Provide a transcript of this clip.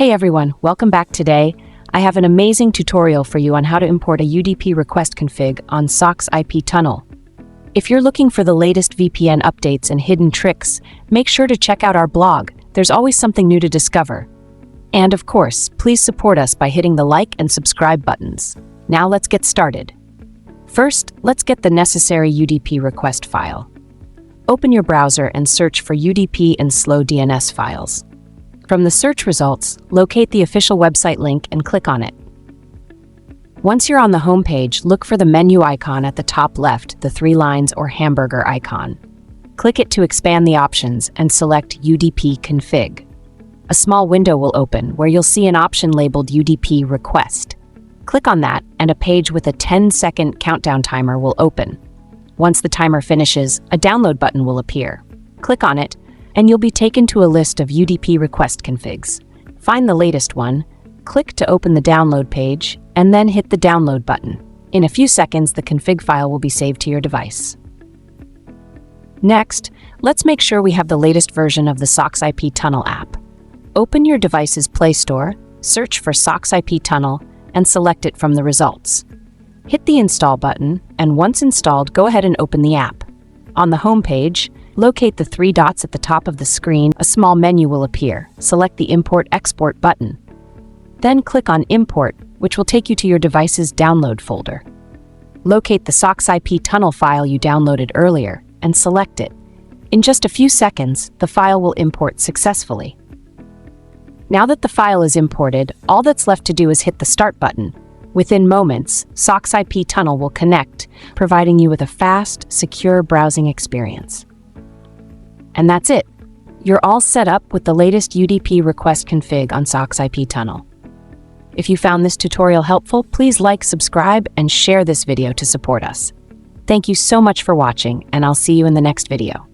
Hey everyone, welcome back. Today, I have an amazing tutorial for you on how to import a UDP request config on SocksIP Tunnel. If you're looking for the latest VPN updates and hidden tricks, make sure to check out our blog. There's always something new to discover. And of course, please support us by hitting the like and subscribe buttons. Now let's get started. First, let's get the necessary UDP request file. Open your browser and search for UDP and slow DNS files. From the search results, locate the official website link and click on it. Once you're on the home page, look for the menu icon at the top left, the 3 lines or hamburger icon. Click it to expand the options and select UDP config. A small window will open where you'll see an option labeled UDP request. Click on that and a page with a 10-second countdown timer will open. Once the timer finishes, a download button will appear. Click on it and you'll be taken to a list of UDP request configs. Find the latest one, click to open the download page, and then hit the download button. In a few seconds, the config file will be saved to your device. Next, let's make sure we have the latest version of the SocksIP Tunnel app. Open your device's Play Store, search for SocksIP Tunnel, and select it from the results. Hit the Install button, and once installed, go ahead and open the app. On the home page, locate the 3 dots at the top of the screen. A small menu will appear. Select the Import/Export button. Then click on Import, which will take you to your device's download folder. Locate the SocksIP Tunnel file you downloaded earlier and select it. In just a few seconds, the file will import successfully. Now that the file is imported, all that's left to do is hit the Start button. Within moments, SocksIP Tunnel will connect, providing you with a fast, secure browsing experience. And that's it. You're all set up with the latest UDP request config on SocksIP Tunnel. If you found this tutorial helpful, please like, subscribe, and share this video to support us. Thank you so much for watching, and I'll see you in the next video.